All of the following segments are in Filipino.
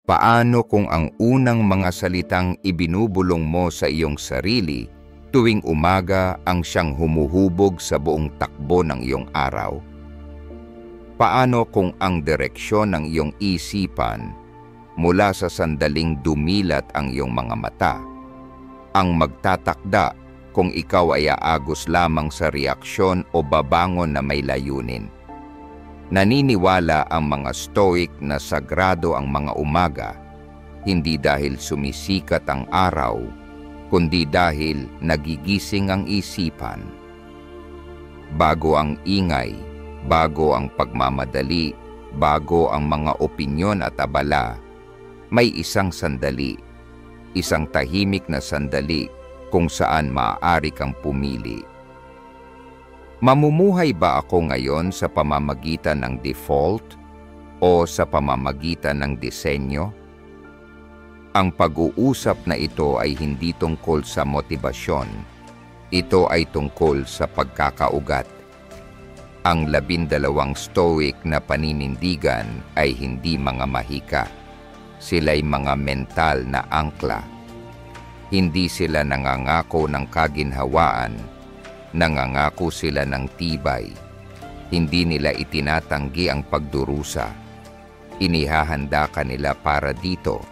Paano kung ang unang mga salitang ibinubulong mo sa iyong sarili tuwing umaga ang siyang humuhubog sa buong takbo ng iyong araw? Paano kung ang direksyon ng iyong isipan mula sa sandaling dumilat ang iyong mga mata ang magtatakda kung ikaw ay aagos lamang sa reaksyon o babangon na may layunin? Naniniwala ang mga Stoic na sagrado ang mga umaga, hindi dahil sumisikat ang araw, kundi dahil nagigising ang isipan. Bago ang ingay, bago ang pagmamadali, bago ang mga opinyon at abala, may isang sandali, isang tahimik na sandali kung saan maaari kang pumili. Mamumuhay ba ako ngayon sa pamamagitan ng default o sa pamamagitan ng disenyo? Ang pag-uusap na ito ay hindi tungkol sa motibasyon. Ito ay tungkol sa pagkakaugat. Ang 12 Stoic na paninindigan ay hindi mga mahika. Sila'y mga mental na angkla. Hindi sila nangangako ng kaginhawaan. Nangangako sila ng tibay. Hindi nila itinatanggi ang pagdurusa. Inihahanda ka nila para dito.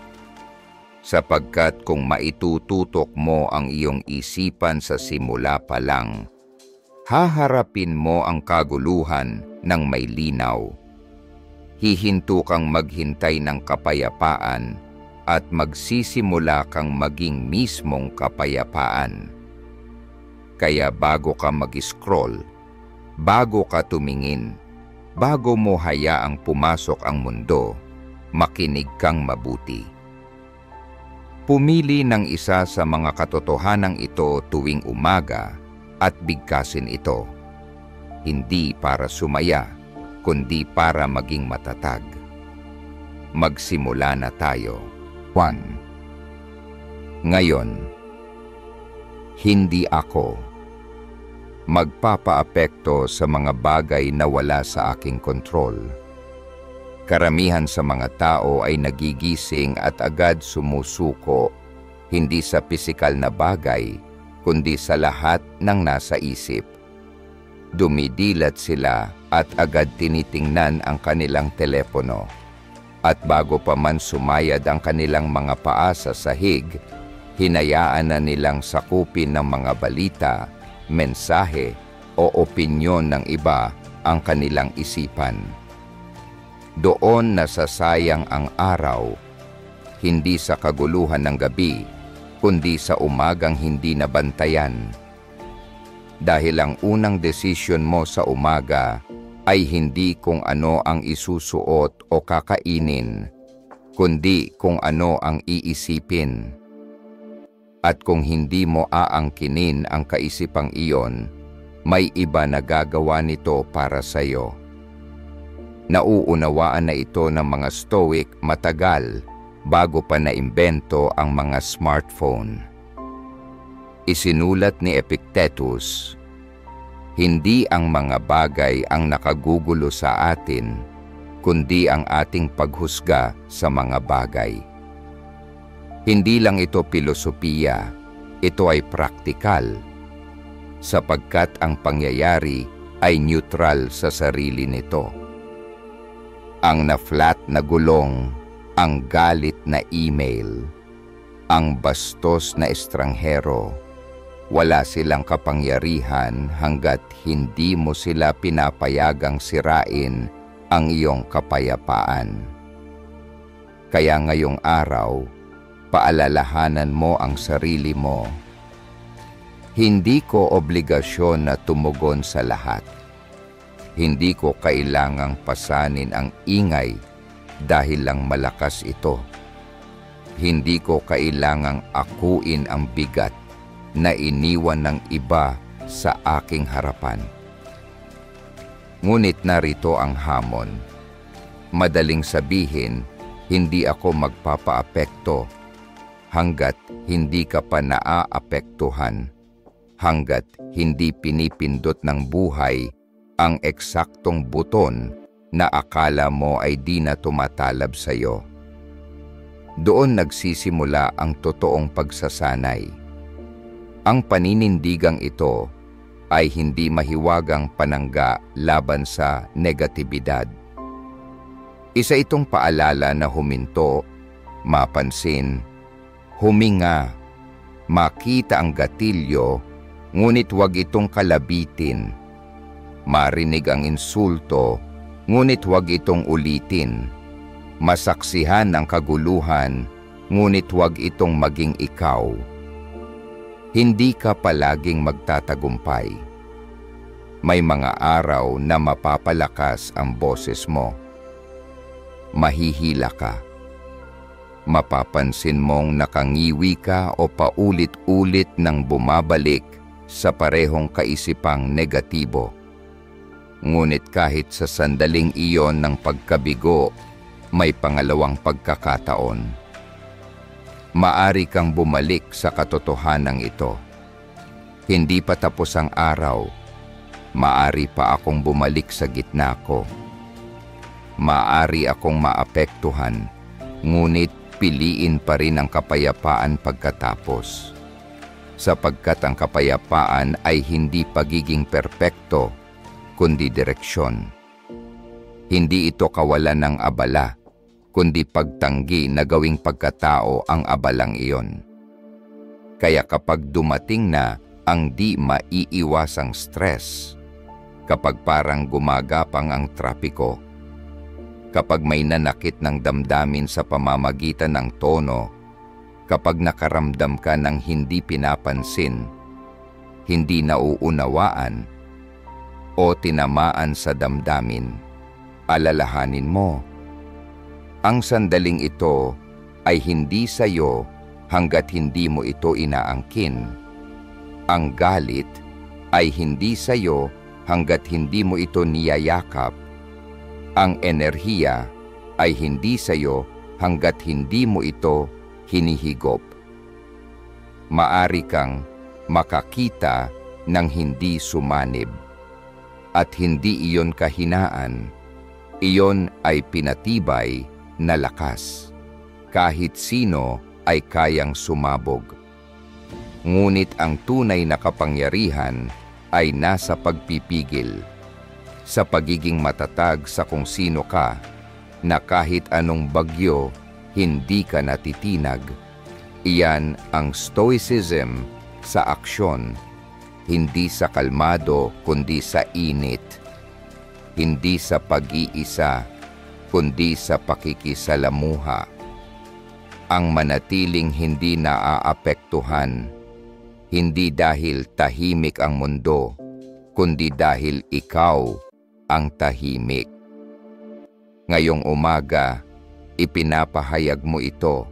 Sapagkat kung maitututok mo ang iyong isipan sa simula pa lang, haharapin mo ang kaguluhan ng may linaw. Hihinto kang maghintay ng kapayapaan at magsisimula kang maging mismong kapayapaan. Kaya bago ka mag-scroll, bago ka tumingin, bago mo hayaang pumasok ang mundo, makinig kang mabuti. Pumili ng isa sa mga katotohanang ito tuwing umaga at bigkasin ito. Hindi para sumaya, kundi para maging matatag. Magsimula na tayo. 1. Ngayon, hindi ako magpapaapekto sa mga bagay na wala sa aking kontrol. Karamihan sa mga tao ay nagigising at agad sumusuko, hindi sa pisikal na bagay, kundi sa lahat ng nasa isip. Dumidilat sila at agad tinitingnan ang kanilang telepono. At bago pa man sumayad ang kanilang mga paa sa sahig, hinayaan na nilang sakupin ng mga balita, mensahe o opinyon ng iba ang kanilang isipan. Doon nasasayang ang araw, hindi sa kaguluhan ng gabi, kundi sa umagang hindi nabantayan. Dahil ang unang desisyon mo sa umaga ay hindi kung ano ang isusuot o kakainin, kundi kung ano ang iisipin. At kung hindi mo aangkinin ang kaisipang iyon, may iba na gagawa nito para sa iyo. Nauunawaan na ito ng mga Stoic matagal bago pa naimbento ang mga smartphone. Isinulat ni Epictetus, hindi ang mga bagay ang nakagugulo sa atin, kundi ang ating paghusga sa mga bagay. Hindi lang ito pilosopiya, ito ay praktikal, sapagkat ang pangyayari ay neutral sa sarili nito. Ang na-flat na gulong, ang galit na email, ang bastos na estranghero, wala silang kapangyarihan hanggat hindi mo sila pinapayagang sirain ang iyong kapayapaan. Kaya ngayong araw, paalalahanan mo ang sarili mo. Hindi ko obligasyon na tumugon sa lahat. Hindi ko kailangang pasanin ang ingay dahil lang malakas ito. Hindi ko kailangang akuin ang bigat na iniwan ng iba sa aking harapan. Ngunit narito ang hamon. Madaling sabihin, hindi ako magpapaapekto hanggat hindi ka pa naaapektuhan, hanggat hindi pinipindot ng buhay ang eksaktong buton na akala mo ay di na tumatalab sa iyo. Doon nagsisimula ang totoong pagsasanay. Ang paninindigang ito ay hindi mahiwagang panangga laban sa negatibidad. Isa itong paalala na huminto, mapansin, huminga, makita ang gatilyo, ngunit huwag itong kalabitin. Marinig ang insulto, ngunit huwag itong ulitin. Masaksihan ang kaguluhan, ngunit huwag itong maging ikaw. Hindi ka palaging magtatagumpay. May mga araw na mapapalakas ang boses mo. Mahihila ka. Mapapansin mong nakangiwi ka o paulit-ulit nang bumabalik sa parehong kaisipang negatibo. Ngunit kahit sa sandaling iyon ng pagkabigo, may pangalawang pagkakataon. Maari kang bumalik sa katotohanan ito. Hindi pa tapos ang araw. Maari pa akong bumalik sa gitna ko. Maari akong maapektuhan, ngunit piliin pa rin ang kapayapaan pagkatapos. Sapagkat ang kapayapaan ay hindi pagiging perpekto, kundi direksyon. Hindi ito kawalan ng abala, kundi pagtanggi na gawing pagkatao ang abalang iyon. Kaya kapag dumating na ang di maiiwasang stress, kapag parang gumagapang ang trapiko, kapag may nanakit ng damdamin sa pamamagitan ng tono, kapag nakaramdam ka ng hindi pinapansin, hindi nauunawaan, o tinamaan sa damdamin, alalahanin mo, ang sandaling ito ay hindi sa iyo hanggat hindi mo ito inaangkin. Ang galit ay hindi sa iyo hanggat hindi mo ito niyayakap. Ang enerhiya ay hindi sa iyo hanggat hindi mo ito hinihigop. Maari kang makakita ng hindi sumanib. At hindi iyon kahinaan, iyon ay pinatibay na lakas. Kahit sino ay kayang sumabog. Ngunit ang tunay na kapangyarihan ay nasa pagpipigil, sa pagiging matatag sa kung sino ka, na kahit anong bagyo, hindi ka natitinag. Iyan ang stoicism sa aksyon, hindi sa kalmado kundi sa init, hindi sa pag-iisa kundi sa pakikisalamuha. Ang manatiling hindi naaapektuhan, hindi dahil tahimik ang mundo, kundi dahil ikaw ang tahimik. Ngayong umaga, ipinapahayag mo ito,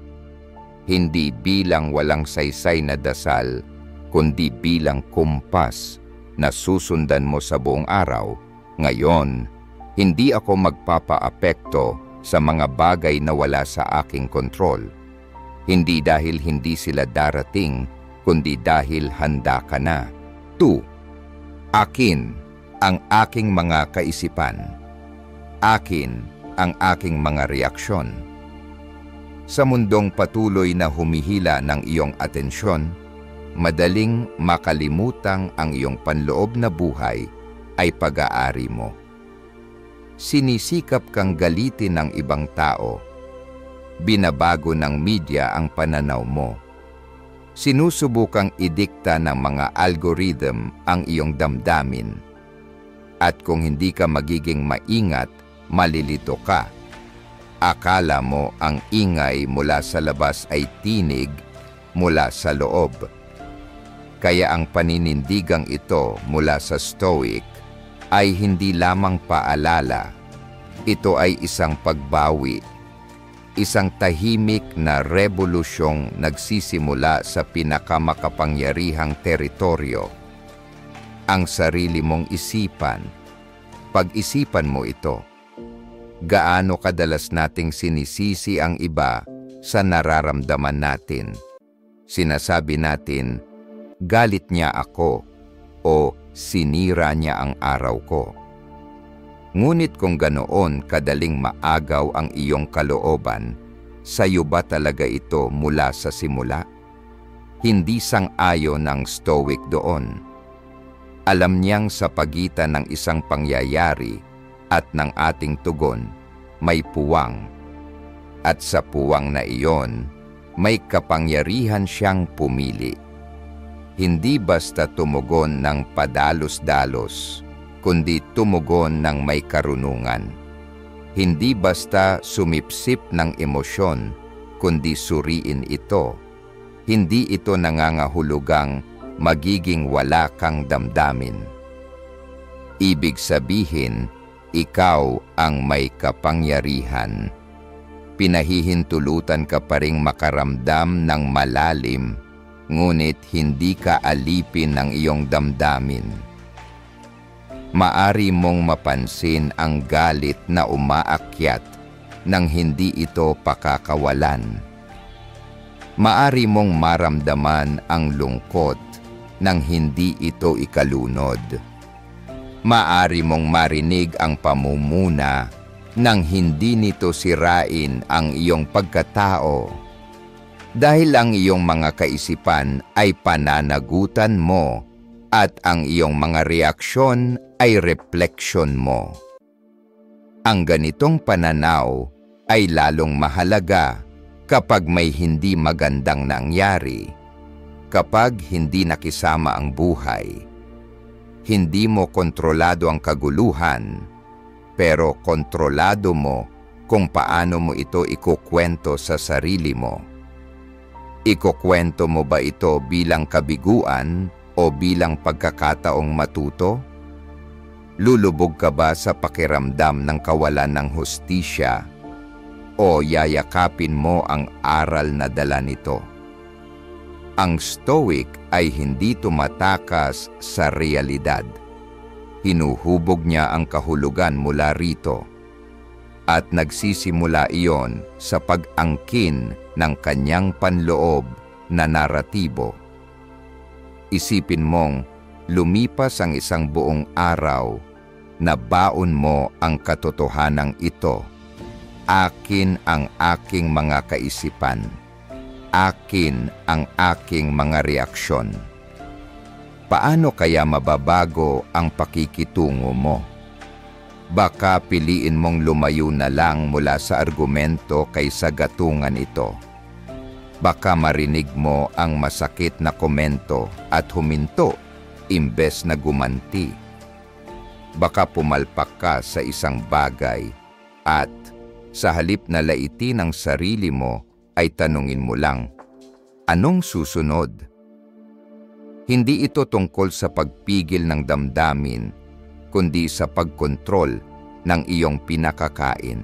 hindi bilang walang saysay na dasal, kundi bilang kumpas na susundan mo sa buong araw. Ngayon, hindi ako magpapaapekto sa mga bagay na wala sa aking kontrol. Hindi dahil hindi sila darating, kundi dahil handa ka na. 2. Akin ang aking mga kaisipan. Akin ang aking mga reaksyon. Sa mundong patuloy na humihila ng iyong atensyon, madaling makalimutang ang iyong panloob na buhay ay pag-aari mo. Sinisikap kang galitin ng ibang tao. Binabago ng media ang pananaw mo. Sinusubukang idikta ng mga algorithm ang iyong damdamin. At kung hindi ka magiging maingat, malilito ka. Akala mo ang ingay mula sa labas ay tinig mula sa loob. Kaya ang paninindigang ito mula sa Stoic ay hindi lamang paalala. Ito ay isang pagbawi, isang tahimik na rebolusyong nagsisimula sa pinakamakapangyarihang teritoryo, ang sarili mong isipan. Pag-isipan mo ito. Gaano kadalas nating sinisisi ang iba sa nararamdaman natin? Sinasabi natin, galit niya ako o sinira niya ang araw ko. Ngunit kung ganoon kadaling maagaw ang iyong kalooban, Sa'yo ba talaga ito mula sa simula? Hindi sang-ayon ng Stoic doon. Alam niyang sa pagitan ng isang pangyayari at ng ating tugon, may puwang. At sa puwang na iyon, may kapangyarihan siyang pumili. Hindi basta tumugon ng padalos-dalos, kundi tumugon ng may karunungan. Hindi basta sumipsip ng emosyon, kundi suriin ito. Hindi ito nangangahulugang magiging wala kang damdamin. Ibig sabihin, ikaw ang may kapangyarihan. Pinahihintulutan ka pa ring makaramdam ng malalim, ngunit hindi ka alipin ng iyong damdamin. Maari mong mapansin ang galit na umaakyat nang hindi ito pakakawalan. Maari mong maramdaman ang lungkot nang hindi ito ikalunod. Maari mong marinig ang pamumuna nang hindi nito sirain ang iyong pagkatao. Dahil ang iyong mga kaisipan ay pananagutan mo at ang iyong mga reaksyon ay refleksyon mo. Ang ganitong pananaw ay lalong mahalaga kapag may hindi magandang nangyari, kapag hindi nakisama ang buhay. Hindi mo kontrolado ang kaguluhan, pero kontrolado mo kung paano mo ito ikukwento sa sarili mo. Ikukwento mo ba ito bilang kabiguan o bilang pagkakataong matuto? Lulubog ka ba sa pakiramdam ng kawalan ng hustisya o yayakapin mo ang aral na dala nito? Ang Stoic ay hindi tumatakas sa realidad. Hinuhubog niya ang kahulugan mula rito at nagsisimula iyon sa pag-angkin ng kanyang panloob na naratibo. Isipin mong lumipas ang isang buong araw na baon mo ang katotohanang ito. Akin ang aking mga kaisipan. Akin ang aking mga reaksyon. Paano kaya mababago ang pakikitungo mo? Baka piliin mong lumayo na lang mula sa argumento kaysa gatungan ito. Baka marinig mo ang masakit na komento at huminto imbes na gumanti. Baka pumalpak ka sa isang bagay at sa halip na laitin ang sarili mo ay tanungin mo lang, anong susunod? Hindi ito tungkol sa pagpigil ng damdamin, kundi sa pagkontrol ng iyong pinakakain.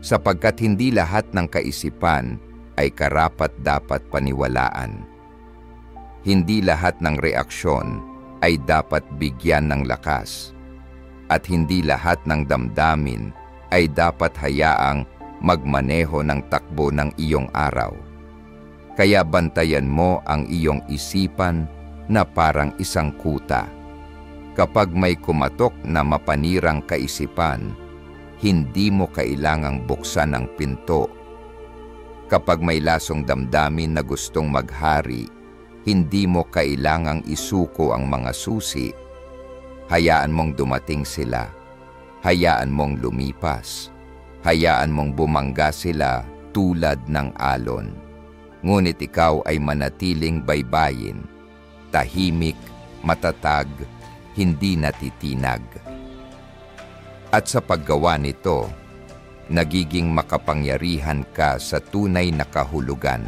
Sapagkat hindi lahat ng kaisipan ay karapat-dapat paniwalaan. Hindi lahat ng reaksyon ay dapat bigyan ng lakas. At hindi lahat ng damdamin ay dapat hayaang magmaneho ng takbo ng iyong araw. Kaya bantayan mo ang iyong isipan na parang isang kuta. Kapag may kumatok na mapanirang kaisipan, hindi mo kailangang buksan ang pinto. Kapag may lasong damdamin na gustong maghari, hindi mo kailangang isuko ang mga susi. Hayaan mong dumating sila. Hayaan mong lumipas. Hayaan mong bumangga sila tulad ng alon. Ngunit ikaw ay manatiling baybayin, tahimik, matatag, hindi natitinag. At sa paggawa nito, nagiging makapangyarihan ka sa tunay na kahulugan.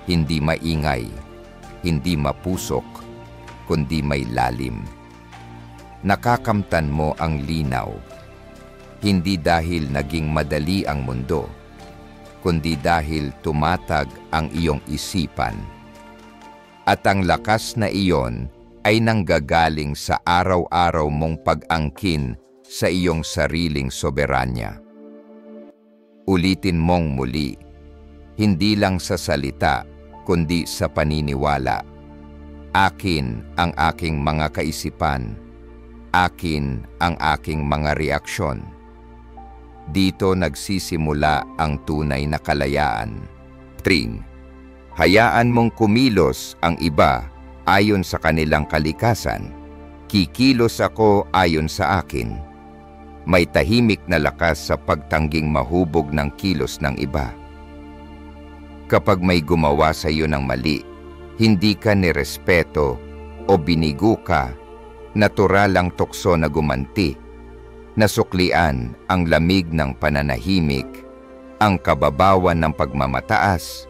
Hindi maingay, hindi mapusok, kundi may lalim. Nakakamtan mo ang linaw, hindi dahil naging madali ang mundo, kundi dahil tumatag ang iyong isipan. At ang lakas na iyon ay nanggagaling sa araw-araw mong pag-angkin sa iyong sariling soberanya. Ulitin mong muli, hindi lang sa salita, kundi sa paniniwala. Akin ang aking mga kaisipan. Akin ang aking mga reaksyon. Dito nagsisimula ang tunay na kalayaan. 3. Hayaan mong kumilos ang iba ayon sa kanilang kalikasan. Kikilos ako ayon sa akin. May tahimik na lakas sa pagtangging mahubog ng kilos ng iba. Kapag may gumawa sa iyo ng mali, hindi ka nirespeto o binigo ka, natural ang tukso na gumanti. Nasuklian ang lamig ng pananahimik, ang kababawan ng pagmamataas,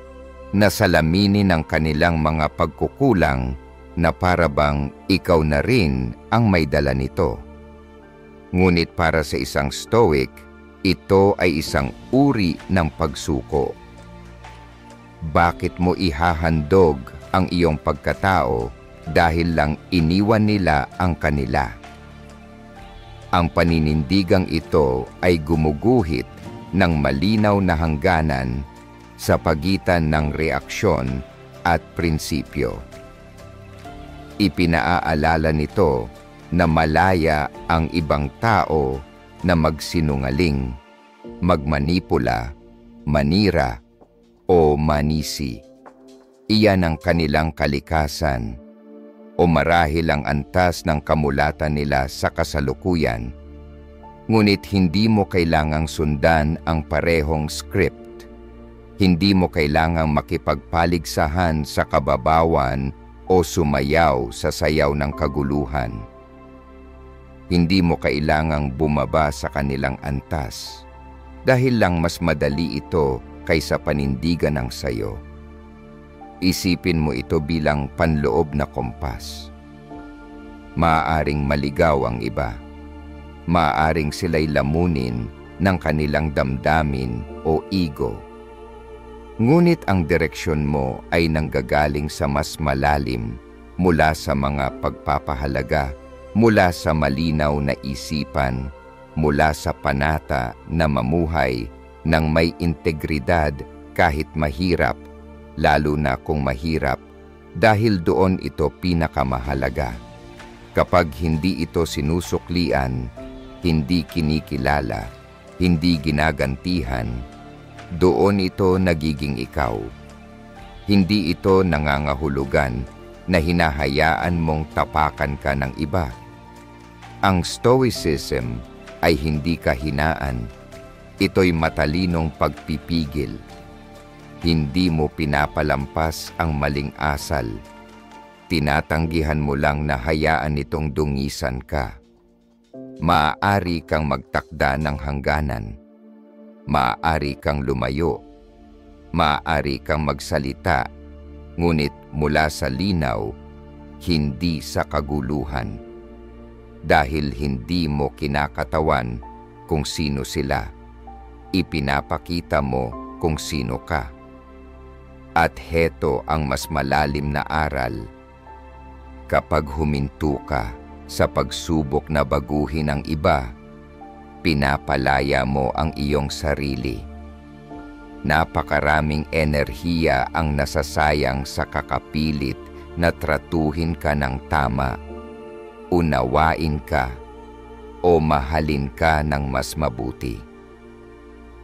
nasalaminin ng kanilang mga pagkukulang na parabang ikaw na rin ang may dala nito. Ngunit para sa isang Stoic, ito ay isang uri ng pagsuko. Bakit mo ihahandog ang iyong pagkatao dahil lang iniwan nila ang kanila? Ang paninindigang ito ay gumuguhit ng malinaw na hangganan sa pagitan ng reaksyon at prinsipyo. Ipinaaalala nito na malaya ang ibang tao na magsinungaling, magmanipula, manira, o manisi. Iyan ang kanilang kalikasan o marahil ang antas ng kamulatan nila sa kasalukuyan. Ngunit hindi mo kailangang sundan ang parehong script. Hindi mo kailangang makipagpaligsahan sa kababawan o sumayaw sa sayaw ng kaguluhan. Hindi mo kailangang bumaba sa kanilang antas dahil lang mas madali ito kaysa panindigan ng sayo. Isipin mo ito bilang panloob na kompas. Maaaring maligaw ang iba. Maaaring sila'y lamunin ng kanilang damdamin o ego. Ngunit ang direksyon mo ay nanggagaling sa mas malalim mula sa mga pagpapahalaga, mula sa malinaw na isipan, mula sa panata na mamuhay ng may integridad kahit mahirap, lalo na kung mahirap, dahil doon ito pinakamahalaga. Kapag hindi ito sinusuklian, hindi kinikilala, hindi ginagantihan, doon ito nagiging ikaw. Hindi ito nangangahulugan na hinahayaan mong tapakan ka ng iba. Ang Stoicism ay hindi kahinaan. Ito'y matalinong pagpipigil. Hindi mo pinapalampas ang maling asal. Tinatanggihan mo lang na hayaan nitong dungisan ka. Maaari kang magtakda ng hangganan. Maaari kang lumayo. Maaari kang magsalita, ngunit mula sa linaw, hindi sa kaguluhan. Dahil hindi mo kinakatawan kung sino sila, ipinapakita mo kung sino ka. At heto ang mas malalim na aral. Kapag huminto ka sa pagsubok na baguhin ang iba, pinapalaya mo ang iyong sarili. Napakaraming enerhiya ang nasasayang sa kakapilit na tratuhin ka ng tama, unawain ka, o mahalin ka ng mas mabuti.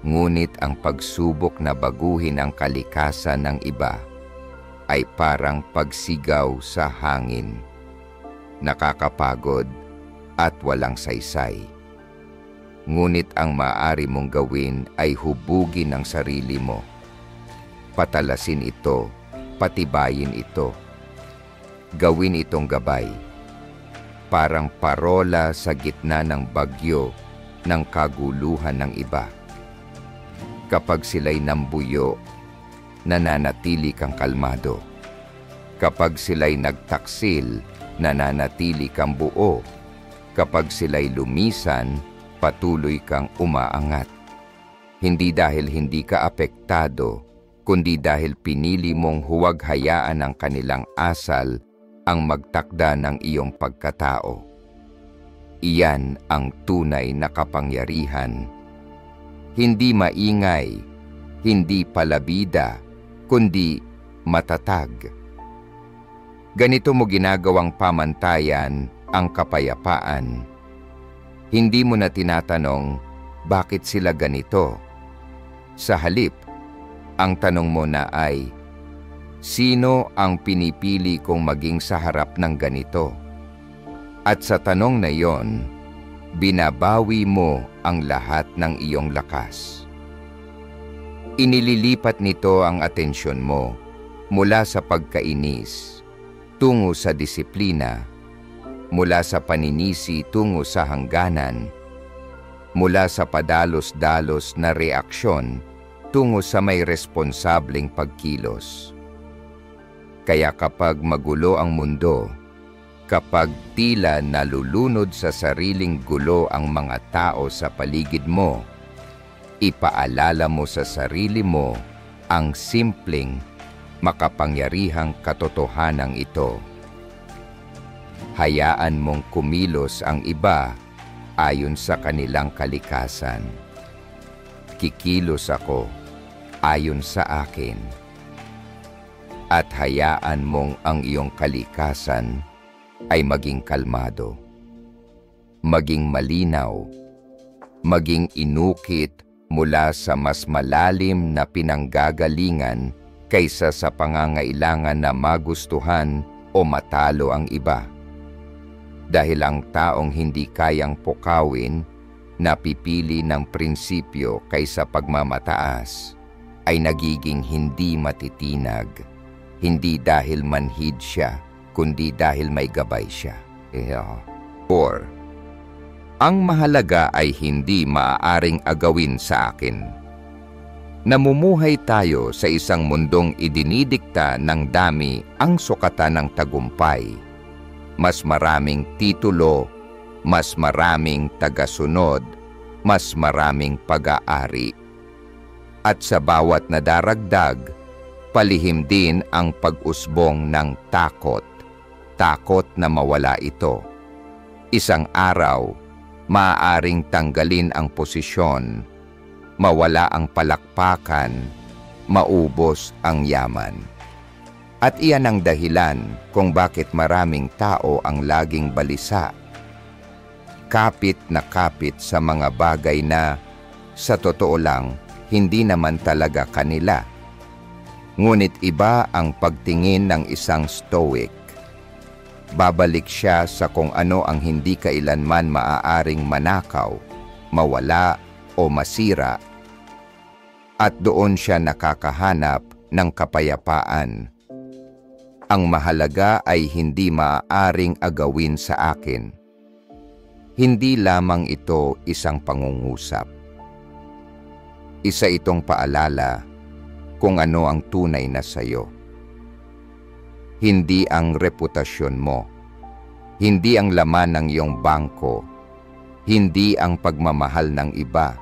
Ngunit ang pagsubok na baguhin ang kalikasan ng iba ay parang pagsigaw sa hangin. Nakakapagod at walang saysay. Ngunit ang maaari mong gawin ay hubugin ang sarili mo. Patalasin ito, patibayin ito. Gawin itong gabay. Parang parola sa gitna ng bagyo ng kaguluhan ng iba. Kapag sila'y nambuyo, nananatili kang kalmado. Kapag sila'y nagtaksil, nananatili kang buo. Kapag sila'y lumisan, patuloy kang umaangat. Hindi dahil hindi ka apektado, kundi dahil pinili mong huwag hayaan ang kanilang asal ang magtakda ng iyong pagkatao. Iyan ang tunay na kapangyarihan. Hindi maingay, hindi palabida, kundi matatag. Ganito mo ginagawang pamantayan ang kapayapaan. Hindi mo na tinatanong, bakit sila ganito? Sa halip, ang tanong mo na ay, sino ang pinipili kong maging sa harap ng ganito? At sa tanong na iyon, binabawi mo ang lahat ng iyong lakas. Inililipat nito ang atensyon mo mula sa pagkainis tungo sa disiplina, mula sa paninisi tungo sa hangganan, mula sa padalos-dalos na reaksyon tungo sa may responsableng pagkilos. Kaya kapag magulo ang mundo, kapag tila nalulunod sa sariling gulo ang mga tao sa paligid mo, ipaalala mo sa sarili mo ang simpleng, makapangyarihang katotohanan ito. Hayaan mong kumilos ang iba ayon sa kanilang kalikasan. Kikilos ako ayon sa akin. At hayaan mong ang iyong kalikasan ay maging kalmado, maging malinaw, maging inukit mula sa mas malalim na pinanggagalingan kaysa sa pangangailangan na magustuhan o matalo ang iba. Dahil ang taong hindi kayang pukawin, napipili ng prinsipyo kaysa pagmamataas, ay nagiging hindi matitinag, hindi dahil manhid siya, kundi dahil may gabay siya. 4. Ang mahalaga ay hindi maaaring agawin sa akin. Namumuhay tayo sa isang mundong idinidikta ng dami ang sukatan ng tagumpay. Mas maraming titulo, mas maraming tagasunod, mas maraming pag-aari. At sa bawat nadaragdag, palihim din ang pag-usbong ng takot. Takot na mawala ito. Isang araw, maaaring tanggalin ang posisyon, mawala ang palakpakan, maubos ang yaman. At iyan ang dahilan kung bakit maraming tao ang laging balisa. Kapit na kapit sa mga bagay na, sa totoo lang, hindi naman talaga kanila. Ngunit iba ang pagtingin ng isang stoic. Babalik siya sa kung ano ang hindi kailanman maaaring manakaw, mawala o masira, at doon siya nakakahanap ng kapayapaan. Ang mahalaga ay hindi maaaring agawin sa akin. Hindi lamang ito isang pangungusap. Isa itong paalala kung ano ang tunay na sayo. Hindi ang reputasyon mo, hindi ang laman ng iyong bangko, hindi ang pagmamahal ng iba,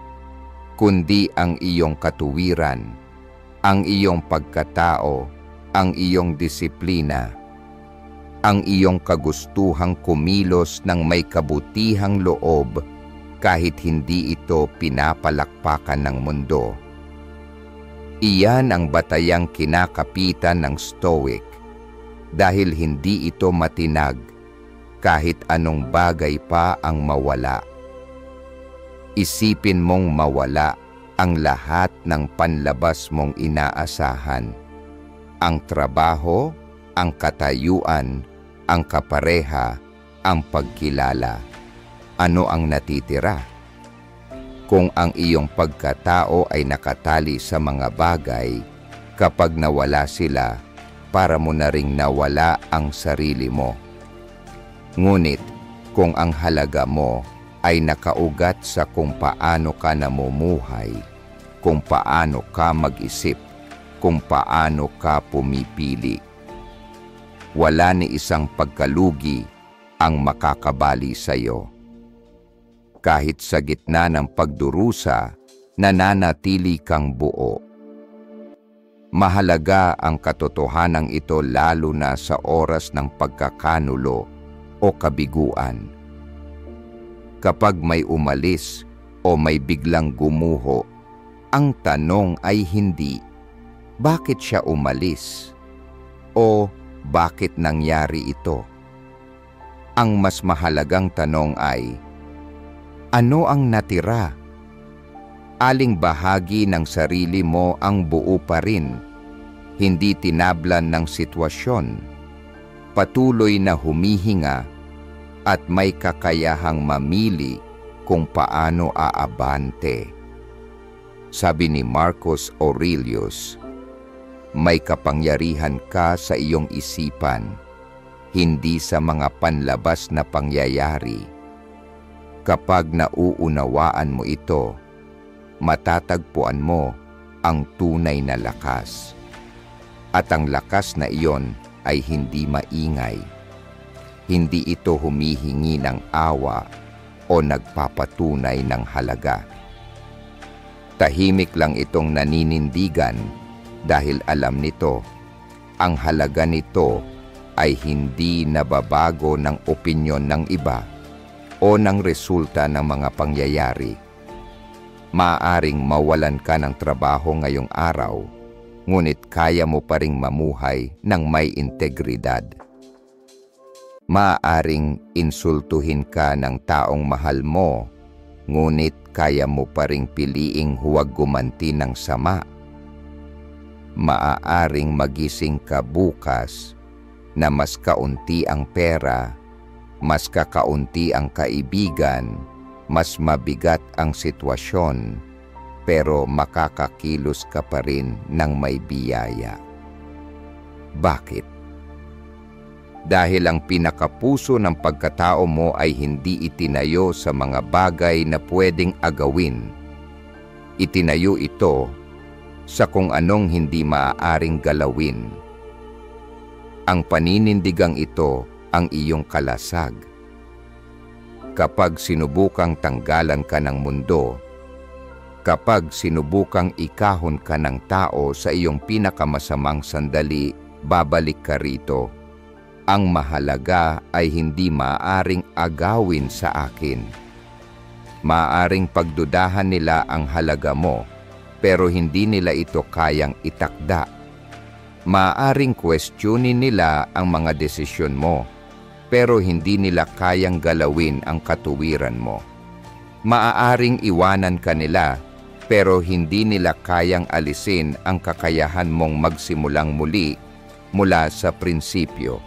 kundi ang iyong katuwiran, ang iyong pagkatao, ang iyong disiplina, ang iyong kagustuhang kumilos ng may kabutihang loob kahit hindi ito pinapalakpakan ng mundo. Iyan ang batayang kinakapitan ng Stoic. Dahil hindi ito matinag, kahit anong bagay pa ang mawala. Isipin mong mawala ang lahat ng panlabas mong inaasahan. Ang trabaho, ang katayuan, ang kapareha, ang pagkilala. Ano ang natitira? Kung ang iyong pagkatao ay nakatali sa mga bagay, kapag nawala sila, para mo na ring nawala ang sarili mo. Ngunit kung ang halaga mo ay nakaugat sa kung paano ka namumuhay, kung paano ka mag-isip, kung paano ka pumipili, wala ni isang pagkalugi ang makakabali sa iyo. Kahit sa gitna ng pagdurusa, nananatili kang buo. Mahalaga ang katotohanang ito lalo na sa oras ng pagkakanulo o kabiguan. Kapag may umalis o may biglang gumuho, ang tanong ay hindi, bakit siya umalis? O bakit nangyari ito? Ang mas mahalagang tanong ay, ano ang natira? Aling bahagi ng sarili mo ang buo pa rin, hindi tinablan ng sitwasyon, patuloy na humihinga at may kakayahang mamili kung paano aabante. Sabi ni Marcus Aurelius, may kapangyarihan ka sa iyong isipan, hindi sa mga panlabas na pangyayari. Kapag nauunawaan mo ito, matatagpuan mo ang tunay na lakas. At ang lakas na iyon ay hindi maingay. Hindi ito humihingi ng awa o nagpapatunay ng halaga. Tahimik lang itong naninindigan dahil alam nito, ang halaga nito ay hindi nababago ng opinyon ng iba o ng resulta ng mga pangyayari. Maaaring mawalan ka ng trabaho ngayong araw, ngunit kaya mo pa ring mamuhay ng may integridad. Maaaring insultuhin ka ng taong mahal mo, ngunit kaya mo pa ring piliing huwag gumanti ng sama. Maaaring magising ka bukas na mas kaunti ang pera, mas kakaunti ang kaibigan, mas mabigat ang sitwasyon, pero makakakilos ka pa rin ng may biyaya. Bakit? Dahil ang pinakapuso ng pagkatao mo ay hindi itinayo sa mga bagay na pwedeng agawin. Itinayo ito sa kung anong hindi maaaring galawin. Ang paninindigang ito ang iyong kalasag. Kapag sinubukang tanggalan ka ng mundo, kapag sinubukang ikahon ka ng tao sa iyong pinakamasamang sandali, babalik ka rito. Ang mahalaga ay hindi maaaring agawin sa akin. Maaaring pagdudahan nila ang halaga mo, pero hindi nila ito kayang itakda. Maaaring questionin nila ang mga desisyon mo, pero hindi nila kayang galawin ang katuwiran mo. Maaaring iwanan ka nila, pero hindi nila kayang alisin ang kakayahan mong magsimulang muli mula sa prinsipyo.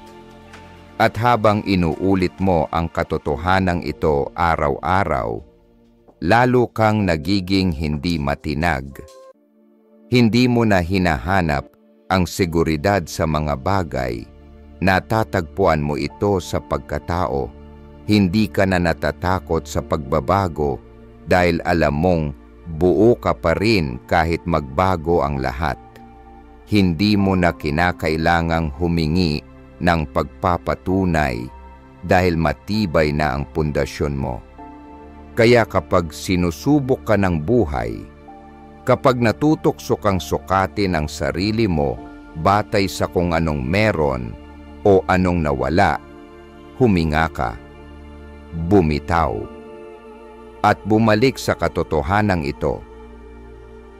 At habang inuulit mo ang katotohanang ito araw-araw, lalo kang nagiging hindi matinag. Hindi mo na hinahanap ang seguridad sa mga bagay. Natatagpuan mo ito sa pagkatao. Hindi ka na natatakot sa pagbabago dahil alam mong buo ka pa rin kahit magbago ang lahat. Hindi mo na kinakailangang humingi ng pagpapatunay dahil matibay na ang pundasyon mo. Kaya kapag sinusubok ka ng buhay, kapag natutokso kang sukatin ang sarili mo batay sa kung anong meron o anong nawala, huminga ka, bumitaw, at bumalik sa katotohanang ito.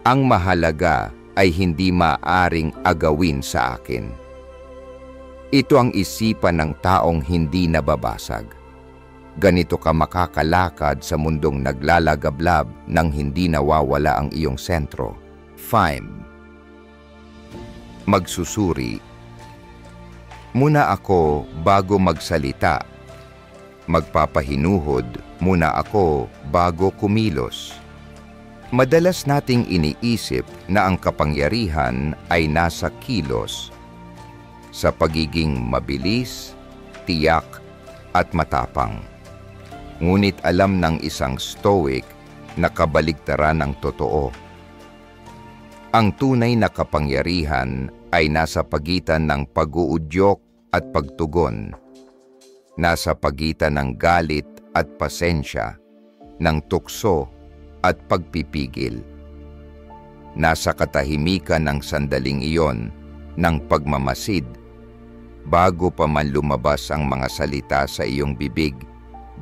Ang mahalaga ay hindi maaring agawin sa akin. Ito ang isipan ng taong hindi nababasag. Ganito ka makakalakad sa mundong naglalagablab nang hindi nawawala ang iyong sentro. 5. Magsusuri. Muna ako bago magsalita. Magpapahinuhod muna ako bago kumilos. Madalas nating iniisip na ang kapangyarihan ay nasa kilos, sa pagiging mabilis, tiyak, at matapang. Ngunit alam ng isang stoic na kabaligtaran ng totoo. Ang tunay na kapangyarihan ay nasa pagitan ng pag-uudyok at pagtugon, nasa pagitan ng galit at pasensya, ng tukso at pagpipigil. Nasa katahimikan ng sandaling iyon ng pagmamasid, bago pa man lumabas ang mga salita sa iyong bibig,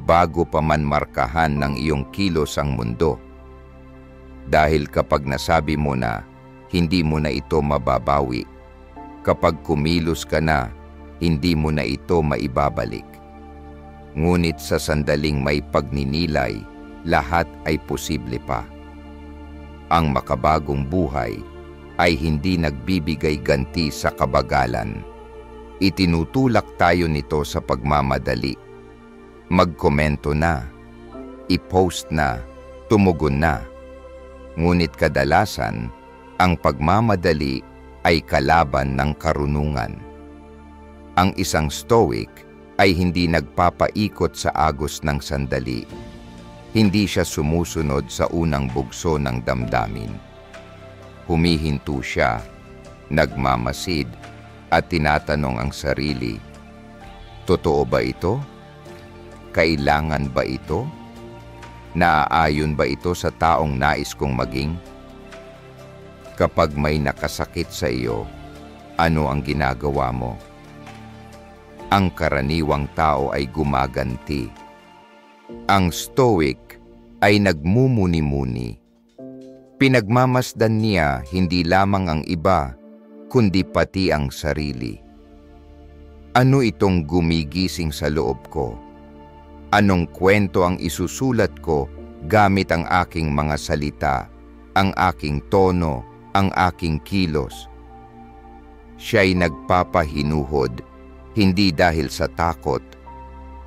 bago pa man markahan ng iyong kilos ang mundo. Dahil kapag nasabi mo na, hindi mo na ito mababawi. Kapag kumilos ka na, hindi mo na ito maibabalik. Ngunit sa sandaling may pagninilay, lahat ay posible pa. Ang makabagong buhay ay hindi nagbibigay ganti sa kabagalan. Itinutulak tayo nito sa pagmamadali. Magkomento na, i-post na, tumugon na. Ngunit kadalasan, ang pagmamadali ay kalaban ng karunungan. Ang isang stoic ay hindi nagpapaikot sa agos ng sandali. Hindi siya sumusunod sa unang bugso ng damdamin. Humihinto siya, nagmamasid, at tinatanong ang sarili, totoo ba ito? Kailangan ba ito? Naaayon ba ito sa taong nais kong maging? Kapag may nakasakit sa iyo, ano ang ginagawa mo? Ang karaniwang tao ay gumaganti. Ang stoic ay nagmumuni-muni. Pinagmamasdan niya hindi lamang ang iba, kundi pati ang sarili. Ano itong gumigising sa loob ko? Anong kwento ang isusulat ko gamit ang aking mga salita, ang aking tono, ang aking kilos? Siya'y nagpapahinuhod, hindi dahil sa takot,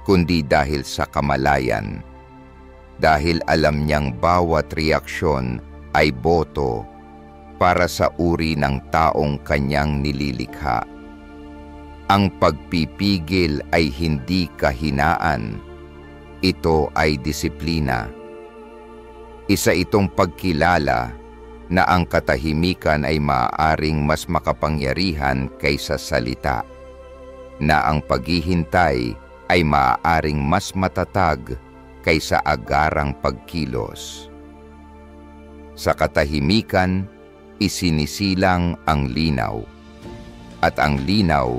kundi dahil sa kamalayan. Dahil alam niyang bawat reaksyon ay boto para sa uri ng taong kanyang nililikha. Ang pagpipigil ay hindi kahinaan. Ito ay disiplina. Isa itong pagkilala na ang katahimikan ay maaaring mas makapangyarihan kaysa salita, na ang paghihintay ay maaaring mas matatag kaysa agarang pagkilos. Sa katahimikan, isinisilang ang linaw, at ang linaw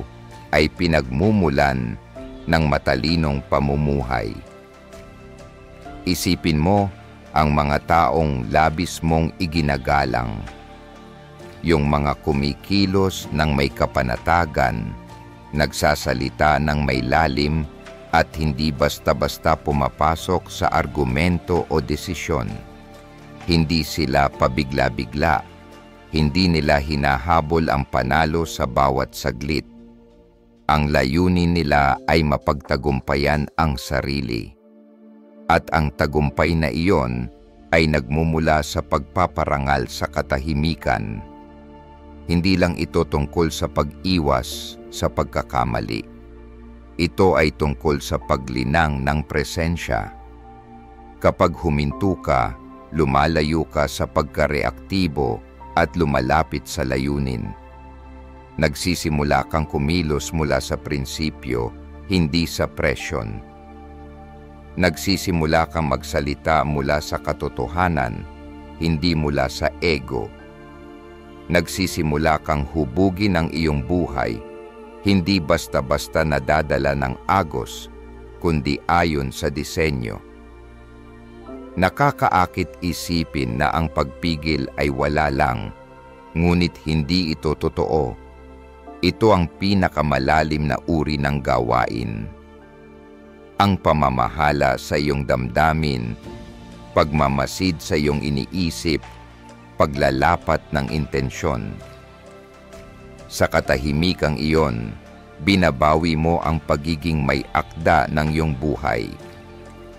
ay pinagmumulan ng matalinong pamumuhay. Isipin mo ang mga taong labis mong iginagalang, yung mga kumikilos ng may kapanatagan, nagsasalita ng may lalim at hindi basta-basta pumapasok sa argumento o desisyon. Hindi sila pabigla-bigla, hindi nila hinahabol ang panalo sa bawat saglit. Ang layunin nila ay mapagtagumpayan ang sarili. At ang tagumpay na iyon ay nagmumula sa pagpaparangal sa katahimikan. Hindi lang ito tungkol sa pag-iwas sa pagkakamali. Ito ay tungkol sa paglinang ng presensya. Kapag huminto ka, lumalayo ka sa pagkareaktibo at lumalapit sa layunin. Nagsisimula kang kumilos mula sa prinsipyo, hindi sa presyon. Nagsisimula kang magsalita mula sa katotohanan, hindi mula sa ego. Nagsisimula kang hubugin ang iyong buhay, hindi basta-basta nadadala ng agos, kundi ayon sa disenyo. Nakakaakit isipin na ang pagpigil ay wala lang, ngunit hindi ito totoo. Ito ang pinakamalalim na uri ng gawain. Ang pamamahala sa iyong damdamin, pagmamasid sa iyong iniisip, paglalapat ng intensyon. Sa katahimikang iyon, binabawi mo ang pagiging may akda ng iyong buhay.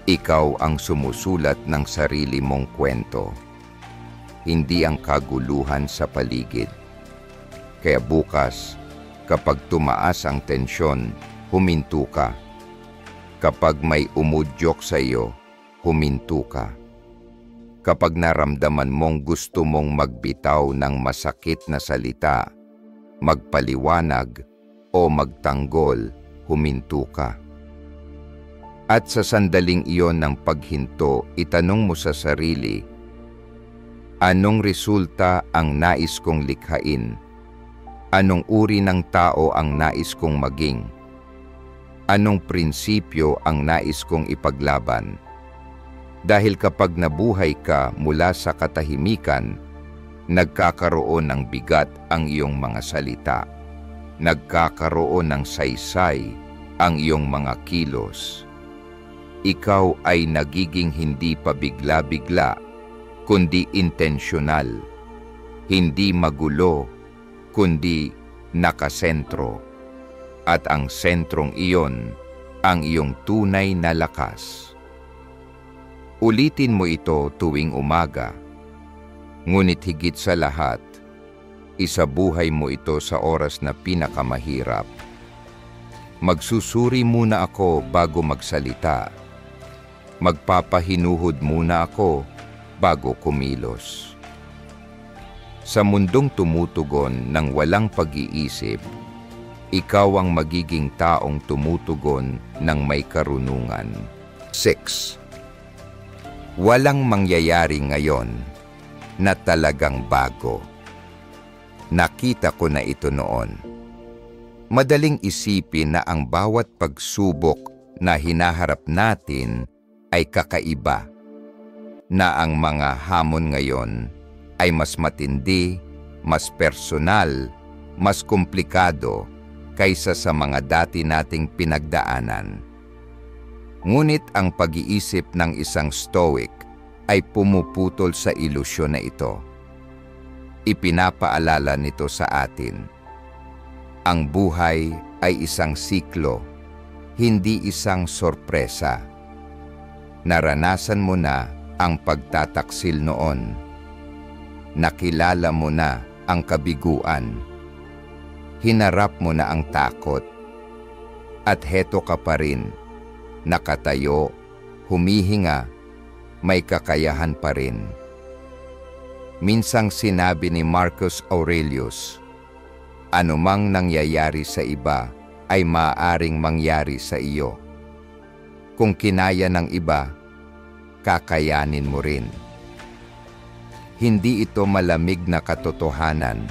Ikaw ang sumusulat ng sarili mong kwento, hindi ang kaguluhan sa paligid. Kaya bukas, kapag tumaas ang tensyon, huminto ka. Kapag may umudyok sa iyo, huminto ka. Kapag naramdaman mong gusto mong magbitaw ng masakit na salita, magpaliwanag o magtanggol, huminto ka. At sa sandaling iyon ng paghinto, itanong mo sa sarili, anong resulta ang nais kong likhain? Anong uri ng tao ang nais kong maging? Anong prinsipyo ang nais kong ipaglaban? Dahil kapag nabuhay ka mula sa katahimikan, nagkakaroon ng bigat ang iyong mga salita. Nagkakaroon ng saysay ang iyong mga kilos. Ikaw ay nagiging hindi pabigla-bigla, kundi intensyonal. Hindi magulo, kundi nakasentro. At ang sentrong iyon, ang iyong tunay na lakas. Ulitin mo ito tuwing umaga. Ngunit higit sa lahat, isabuhay mo ito sa oras na pinakamahirap. Magsusuri muna ako bago magsalita. Magpapahinuhod muna ako bago kumilos. Sa mundong tumutugon ng walang pag-iisip, ikaw ang magiging taong tumutugon ng may karunungan. 6. Walang mangyayari ngayon na talagang bago. Nakita ko na ito noon. Madaling isipin na ang bawat pagsubok na hinaharap natin ay kakaiba, na ang mga hamon ngayon ay mas matindi, mas personal, mas komplikado kaysa sa mga dati nating pinagdaanan. Ngunit ang pag-iisip ng isang Stoic ay pumuputol sa ilusyon na ito. Ipinapaalala nito sa atin. Ang buhay ay isang siklo, hindi isang sorpresa. Naranasan mo na ang pagtataksil noon. Nakilala mo na ang kabiguan. Hinarap mo na ang takot. At heto ka pa rin, nakatayo, humihinga, may kakayahan pa rin. Minsang sinabi ni Marcus Aurelius, anumang nangyayari sa iba ay maaaring mangyari sa iyo. Kung kinaya ng iba, kakayanin mo rin. Hindi ito malamig na katotohanan.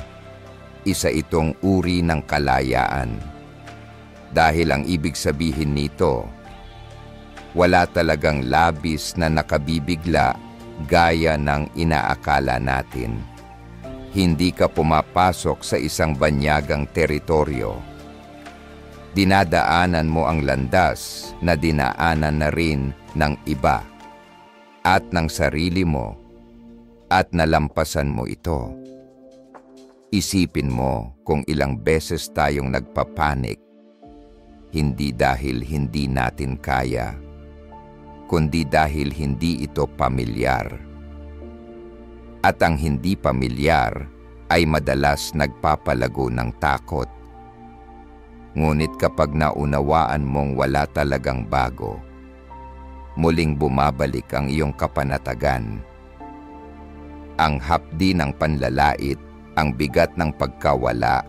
Isa itong uri ng kalayaan. Dahil ang ibig sabihin nito, wala talagang labis na nakabibigla gaya ng inaakala natin. Hindi ka pumapasok sa isang banyagang teritoryo. Dinadaanan mo ang landas na dinaanan na rin ng iba at ng sarili mo at nalampasan mo ito. Isipin mo kung ilang beses tayong nagpapanik, hindi dahil hindi natin kaya, kundi dahil hindi ito pamilyar. At ang hindi pamilyar ay madalas nagpapalago ng takot. Ngunit kapag naunawaan mong wala talagang bago, muling bumabalik ang iyong kapanatagan. Ang hapdi ng panlalait, ang bigat ng pagkawala,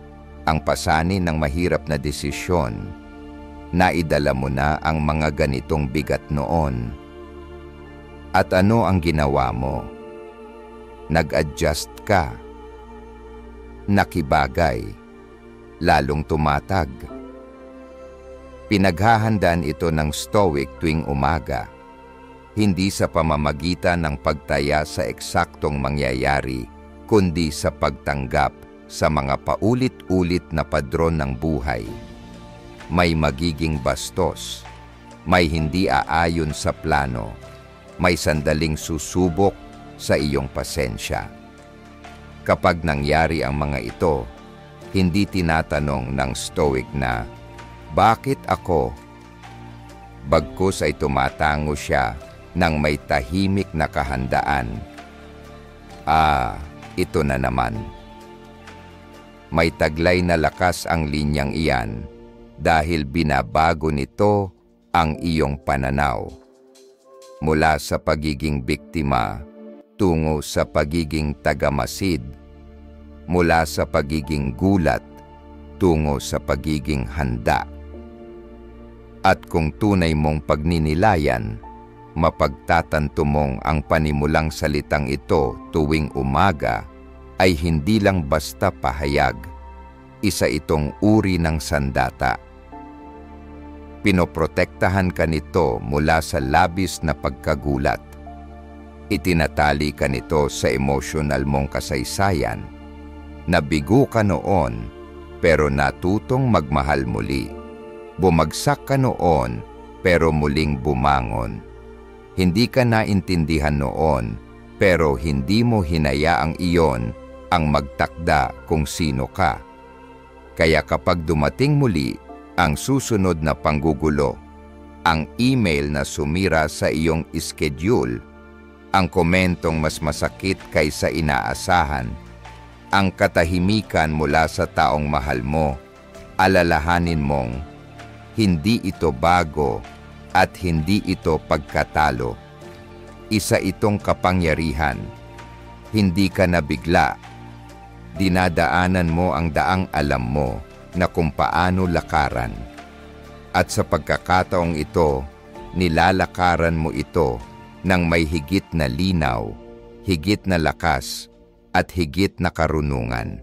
ang pasanin ng mahirap na desisyon, naidala mo na ang mga ganitong bigat noon. At ano ang ginawa mo? Nag-adjust ka. Nakibagay. Lalong tumatag. Pinaghahandaan ito ng Stoic tuwing umaga, hindi sa pamamagitan ng pagtaya sa eksaktong mangyayari, kundi sa pagtanggap sa mga paulit-ulit na padron ng buhay. May magiging bastos, may hindi aayon sa plano, may sandaling susubok sa iyong pasensya. Kapag nangyari ang mga ito, hindi tinatanong ng Stoic na, bakit ako? Bagkus ay tumatango siya ng may tahimik na kahandaan. Ito na naman. May taglay na lakas ang linyang iyan dahil binabago nito ang iyong pananaw. Mula sa pagiging biktima tungo sa pagiging tagamasid, mula sa pagiging gulat tungo sa pagiging handa. At kung tunay mong pagninilayan, mapagtatanto mong ang panimulang salitang ito tuwing umaga ay hindi lang basta pahayag, isa itong uri ng sandata. Pinoprotektahan ka nito mula sa labis na pagkagulat. Itinatali ka nito sa emosyonal mong kasaysayan. Nabigo ka noon, pero natutong magmahal muli. Bumagsak ka noon, pero muling bumangon. Hindi ka naintindihan noon, pero hindi mo hinayaang iyon ang magtakda kung sino ka. Kaya kapag dumating muli ang susunod na panggugulo, ang email na sumira sa iyong schedule, ang komentong mas masakit kaysa inaasahan, ang katahimikan mula sa taong mahal mo, alalahanin mong hindi ito bago at hindi ito pagkatalo. Isa itong kapangyarihan. Hindi ka nabigla. Dinadaanan mo ang daang alam mo na kung paano lakaran. At sa pagkakataong ito, nilalakaran mo ito ng may higit na linaw, higit na lakas, at higit na karunungan.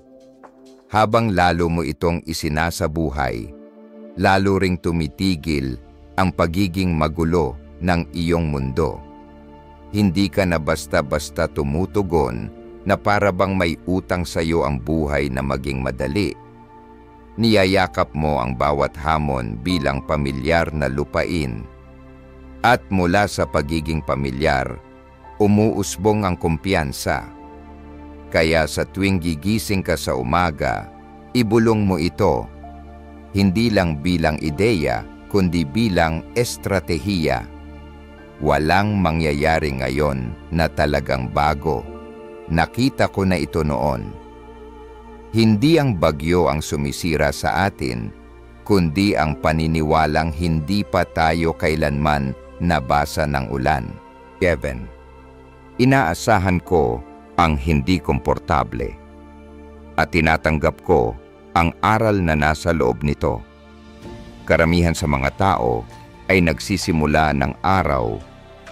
Habang lalo mo itong isinasabuhay, lalo ring tumitigil ang pagiging magulo ng iyong mundo. Hindi ka na basta-basta tumutugon na para bang may utang sa iyo ang buhay na maging madali. Niyayakap mo ang bawat hamon bilang pamilyar na lupain. At mula sa pagiging pamilyar, umuusbong ang kumpiyansa. Kaya sa tuwing gigising ka sa umaga, ibulong mo ito, hindi lang bilang ideya, kundi bilang estratehiya. Walang mangyayari ngayon na talagang bago. Nakita ko na ito noon. Hindi ang bagyo ang sumisira sa atin, kundi ang paniniwalang hindi pa tayo kailanman nabasa ng ulan. Kevin, inaasahan ko ang hindi komportable at tinatanggap ko ang aral na nasa loob nito. Karamihan sa mga tao ay nagsisimula ng araw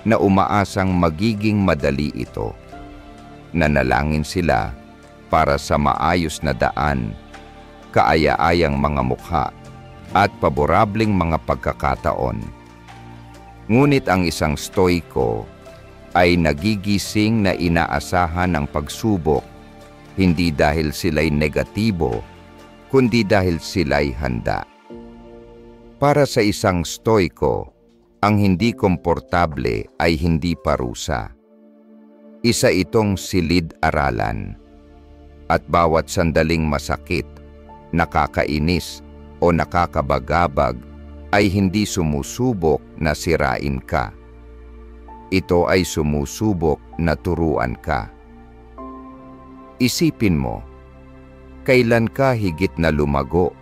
na umaasang magiging madali ito. Nanalangin sila para sa maayos na daan, kaaya-ayang mga mukha at paborableng mga pagkakataon. Ngunit ang isang stoiko ay nagigising na inaasahan ang pagsubok, hindi dahil sila'y negatibo, kundi dahil sila'y handa. Para sa isang stoiko, ang hindi komportable ay hindi parusa. Isa itong silid-aralan. At bawat sandaling masakit, nakakainis o nakakabagabag ay hindi sumusubok na sirain ka. Ito ay sumusubok na turuan ka. Isipin mo, kailan ka higit na lumago?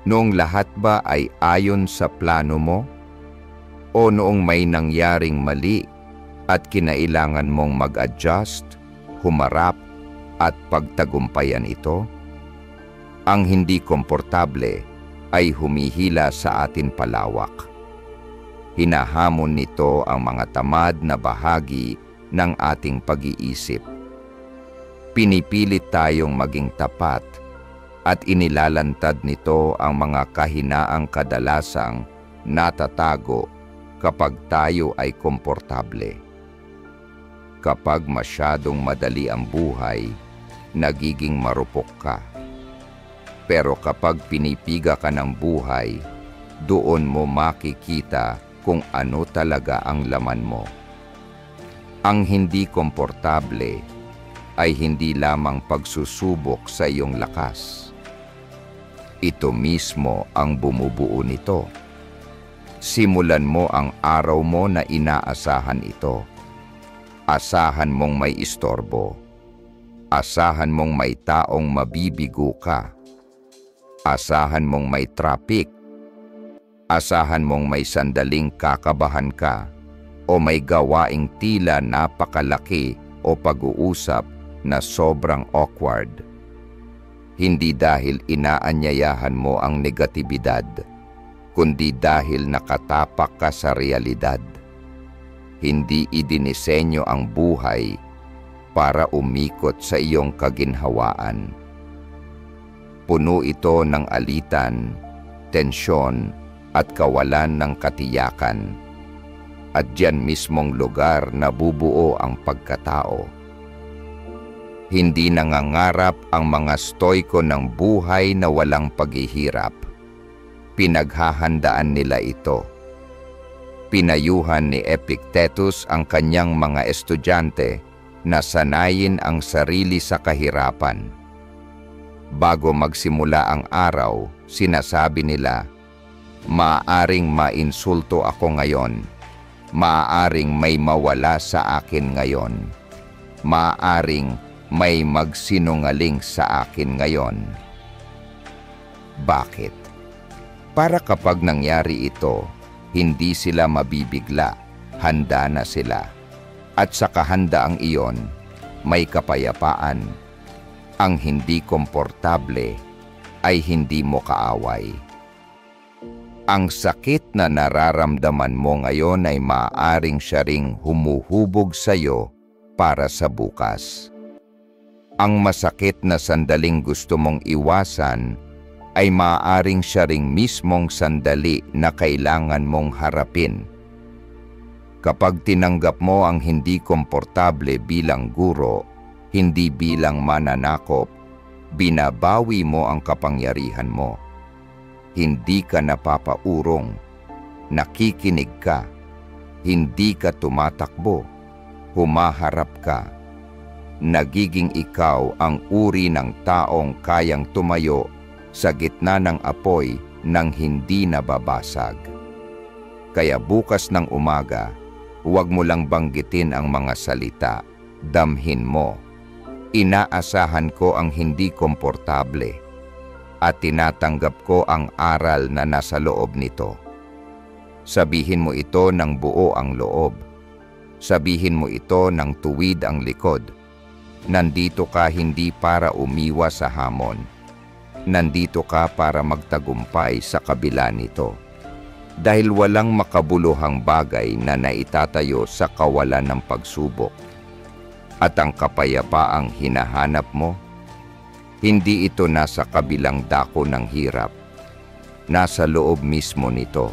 Noong lahat ba ay ayon sa plano mo? O noong may nangyaring mali at kinailangan mong mag-adjust, humarap at pagtagumpayan ito? Ang hindi komportable ay humihila sa atin palawak. Hinahamon nito ang mga tamad na bahagi ng ating pag-iisip. Pinipilit tayong maging tapat at inilalantad nito ang mga kahinaang kadalasang natatago kapag tayo ay komportable. Kapag masyadong madali ang buhay, nagiging marupok ka. Pero kapag pinipiga ka ng buhay, doon mo makikita kung ano talaga ang laman mo. Ang hindi komportable ay hindi lamang pagsusubok sa iyong lakas. Ito mismo ang bumubuo nito. Simulan mo ang araw mo na inaasahan ito. Asahan mong may istorbo. Asahan mong may taong mabibigo ka. Asahan mong may traffic. Asahan mong may sandaling kakabahan ka o may gawaing tila napakalaki o pag-uusap na sobrang awkward. Hindi dahil inaanyayahan mo ang negatibidad, kundi dahil nakatapak ka sa realidad. Hindi idinisenyo ang buhay para umikot sa iyong kaginhawaan. Puno ito ng alitan, tensyon, at kawalan ng katiyakan. At diyan mismong lugar nabubuo ang pagkatao. Hindi nangangarap ang mga stoiko ng buhay na walang paghihirap. Pinaghahandaan nila ito. Pinayuhan ni Epictetus ang kanyang mga estudyante Nasanayin ang sarili sa kahirapan. Bago magsimula ang araw, sinasabi nila, "Maaaring mainsulto ako ngayon. Maaaring may mawala sa akin ngayon. Maaaring may magsinungaling sa akin ngayon." Bakit? Para kapag nangyari ito, hindi sila mabibigla, handa na sila. At sa kahandaang iyon, may kapayapaan. Ang hindi komportable ay hindi mo kaaway. Ang sakit na nararamdaman mo ngayon ay maaaring siya ring humuhubog sa iyo para sa bukas. Ang masakit na sandaling gusto mong iwasan ay maaaring siya ring mismong sandali na kailangan mong harapin. Kapag tinanggap mo ang hindi komportable bilang guro, hindi bilang mananakop, binabawi mo ang kapangyarihan mo. Hindi ka napapaurong, nakikinig ka, hindi ka tumatakbo, humaharap ka. Nagiging ikaw ang uri ng taong kayang tumayo sa gitna ng apoy nang hindi nababasag. Kaya bukas ng umaga, huwag mo lang banggitin ang mga salita, damhin mo. Inaasahan ko ang hindi komportable at tinatanggap ko ang aral na nasa loob nito. Sabihin mo ito ng buo ang loob. Sabihin mo ito ng tuwid ang likod. Nandito ka hindi para umiwas sa hamon. Nandito ka para magtagumpay sa kabila nito. Dahil walang makabuluhang bagay na naitatayo sa kawalan ng pagsubok. At ang kapayapaang hinahanap mo, hindi ito nasa kabilang dako ng hirap. Nasa loob mismo nito.